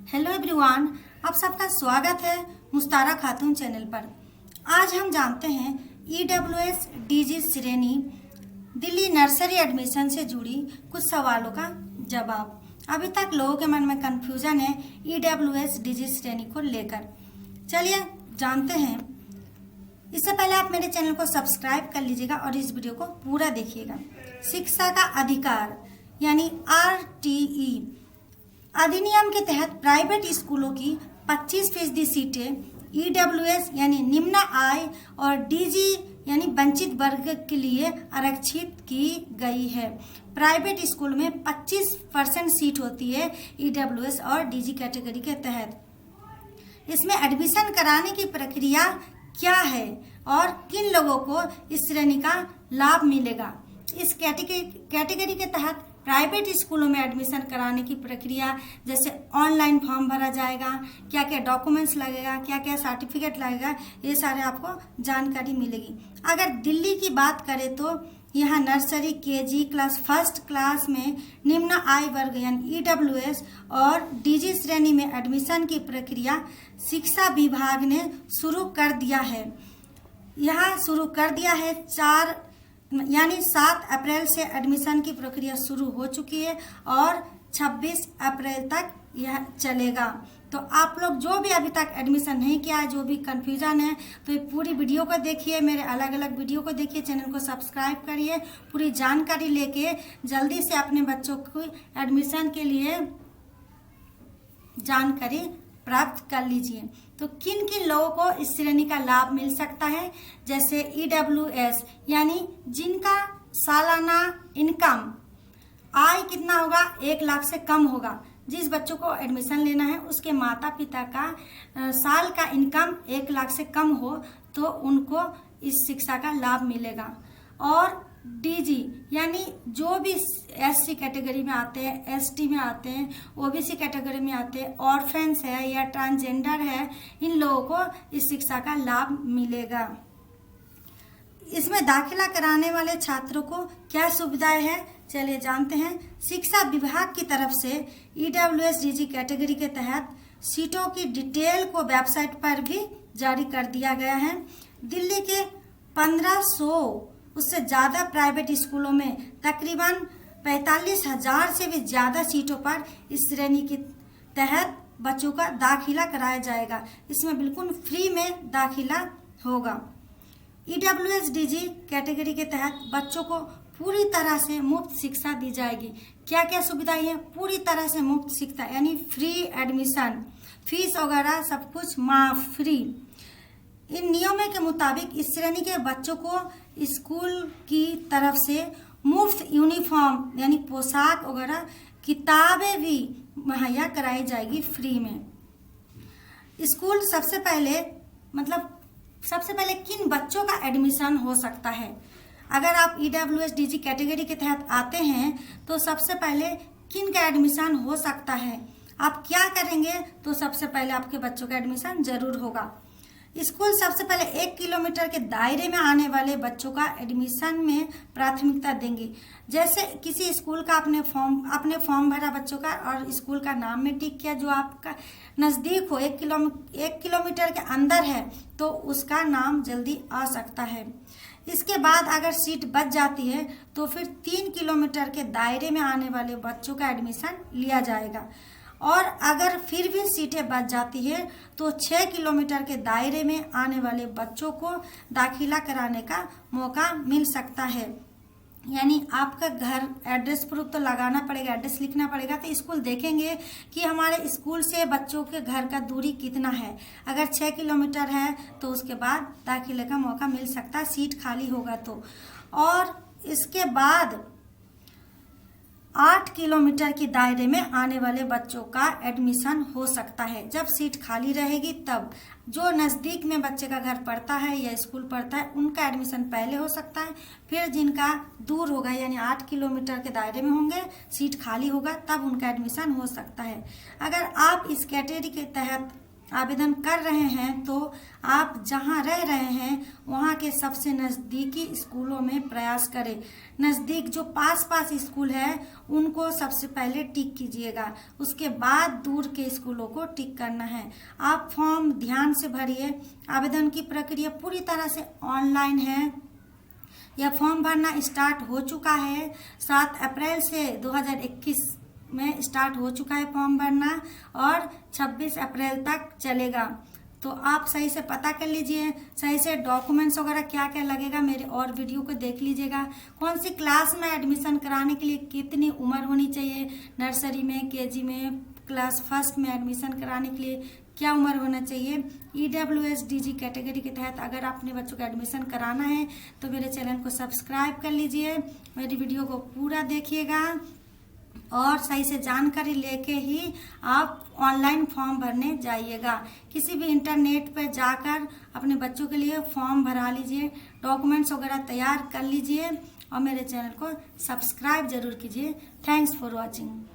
Hello everyone, आप सबका स्वागत है मुस्तारा खातून चैनल पर। आज हम जानते हैं EWS DG श्रेणी दिल्ली नर्सरी एडमिशन से जुड़ी कुछ सवालों का जवाब। अभी तक लोगों के मन में कंफ्यूजन है EWS DG श्रेणी को लेकर। चलिए जानते हैं। इससे पहले आप मेरे चैनल को सब्सक्राइब कर लीजिएगा और इस वीडियो को पूरा देखिएगा। शिक्षा का अधिकार यानी RTE अधिनियम के तहत प्राइवेट स्कूलों की 25% सीटें EWS यानी निम्न आय और DG यानी वंचित वर्ग के लिए आरक्षित की गई है। प्राइवेट स्कूल में 25% सीट होती है EWS और DG कैटेगरी के तहत। इसमें एडमिशन कराने की प्रक्रिया क्या है और किन लोगों को इस श्रेणी का लाभ मिलेगा। इस कैटेगरी के तहत प्राइवेट स्कूलों में एडमिशन कराने की प्रक्रिया जैसे ऑनलाइन फॉर्म भरा जाएगा, क्या क्या डॉक्यूमेंट्स लगेगा, क्या क्या सर्टिफिकेट लगेगा, ये सारे आपको जानकारी मिलेगी। अगर दिल्ली की बात करें तो यहाँ nursery KG class first class में निम्न आय वर्ग यानी EWS और DG श्रेणी में एडमिशन की प्रक्रिया शिक्षा विभाग ने शुरू कर दिया है। यहाँ शुरू कर दिया है 7 अप्रैल से एडमिशन की प्रक्रिया शुरू हो चुकी है और 26 अप्रैल तक यह चलेगा। तो आप लोग जो भी अभी तक एडमिशन नहीं किया है, जो भी कंफ्यूजन है, तो ये पूरी वीडियो को देखिए, मेरे अलग अलग वीडियो को देखिए, चैनल को सब्सक्राइब करिए, पूरी जानकारी लेके जल्दी से अपने बच्चों को एडमिशन के लिए जानकारी प्राप्त कर लीजिए। तो किन किन लोगों को इस श्रेणी का लाभ मिल सकता है, जैसे EWS यानी जिनका सालाना इनकम आय कितना होगा, 1 लाख से कम होगा। जिस बच्चों को एडमिशन लेना है उसके माता पिता का साल का इनकम 1 लाख से कम हो तो उनको इस शिक्षा का लाभ मिलेगा। और DG यानी जो भी SC कैटेगरी में आते हैं, ST में आते हैं, OBC कैटेगरी में आते हैं, ऑर्फेंस है या ट्रांसजेंडर है, इन लोगों को इस शिक्षा का लाभ मिलेगा। इसमें दाखिला कराने वाले छात्रों को क्या सुविधाएं हैं, चलिए जानते हैं। शिक्षा विभाग की तरफ से EWS DG कैटेगरी के तहत सीटों की डिटेल को वेबसाइट पर भी जारी कर दिया गया है। दिल्ली के 1500 उससे ज़्यादा प्राइवेट स्कूलों में तकरीबन 45,000 से भी ज़्यादा सीटों पर इस श्रेणी के तहत बच्चों का दाखिला कराया जाएगा। इसमें बिल्कुल फ्री में दाखिला होगा। EWS DG कैटेगरी के तहत बच्चों को पूरी तरह से मुफ्त शिक्षा दी जाएगी। क्या क्या सुविधाएं हैं, पूरी तरह से मुफ्त शिक्षा यानी फ्री एडमिशन, फीस वगैरह सब कुछ माफ, फ्री। इन नियमों के मुताबिक इस श्रेणी के बच्चों को स्कूल की तरफ से मुफ्त यूनिफॉर्म यानी पोशाक वगैरह, किताबें भी मुहैया कराई जाएगी फ्री में। स्कूल सबसे पहले किन बच्चों का एडमिशन हो सकता है। अगर आप EWS DG कैटेगरी के तहत आते हैं तो सबसे पहले किन का एडमिशन हो सकता है। आप क्या करेंगे, तो सबसे पहले आपके बच्चों का एडमिशन जरूर होगा। स्कूल सबसे पहले 1 किलोमीटर के दायरे में आने वाले बच्चों का एडमिशन में प्राथमिकता देंगे। जैसे किसी स्कूल का आपने फॉर्म भरा बच्चों का और स्कूल का नाम में टिक किया, जो आपका नज़दीक हो, 1 किलोमीटर के अंदर है, तो उसका नाम जल्दी आ सकता है। इसके बाद अगर सीट बच जाती है तो फिर 3 किलोमीटर के दायरे में आने वाले बच्चों का एडमिशन लिया जाएगा। और अगर फिर भी सीटें बच जाती है तो 6 किलोमीटर के दायरे में आने वाले बच्चों को दाखिला कराने का मौका मिल सकता है। यानी आपका घर एड्रेस प्रूफ तो लगाना पड़ेगा, एड्रेस लिखना पड़ेगा। तो स्कूल देखेंगे कि हमारे स्कूल से बच्चों के घर का दूरी कितना है। अगर 6 किलोमीटर है तो उसके बाद दाखिले का मौका मिल सकता है, सीट खाली होगा तो। और इसके बाद 8 किलोमीटर के दायरे में आने वाले बच्चों का एडमिशन हो सकता है। जब सीट खाली रहेगी तब जो नज़दीक में बच्चे का घर पड़ता है या स्कूल पड़ता है उनका एडमिशन पहले हो सकता है। फिर जिनका दूर होगा यानी 8 किलोमीटर के दायरे में होंगे, सीट खाली होगा, तब उनका एडमिशन हो सकता है। अगर आप इस कैटेगरी के तहत आवेदन कर रहे हैं तो आप जहां रह रहे हैं वहां के सबसे नज़दीकी स्कूलों में प्रयास करें। नज़दीक जो पास स्कूल है उनको सबसे पहले टिक कीजिएगा, उसके बाद दूर के स्कूलों को टिक करना है। आप फॉर्म ध्यान से भरिए। आवेदन की प्रक्रिया पूरी तरह से ऑनलाइन है। यह फॉर्म भरना स्टार्ट हो चुका है। 7 अप्रैल से 2021 में स्टार्ट हो चुका है फॉर्म भरना और 26 अप्रैल तक चलेगा। तो आप सही से पता कर लीजिए, सही से डॉक्यूमेंट्स वगैरह क्या क्या लगेगा मेरे और वीडियो को देख लीजिएगा। कौन सी क्लास में एडमिशन कराने के लिए कितनी उम्र होनी चाहिए, नर्सरी में, केजी में, क्लास फर्स्ट में एडमिशन कराने के लिए क्या उम्र होना चाहिए। EWS DG कैटेगरी के तहत अगर अपने बच्चों का एडमिशन कराना है तो मेरे चैनल को सब्सक्राइब कर लीजिए, मेरी वीडियो को पूरा देखिएगा और सही से जानकारी लेके ही आप ऑनलाइन फॉर्म भरने जाइएगा। किसी भी इंटरनेट पर जाकर अपने बच्चों के लिए फॉर्म भरा लीजिए, डॉक्यूमेंट्स वगैरह तैयार कर लीजिए और मेरे चैनल को सब्सक्राइब जरूर कीजिए। Thanks for watching.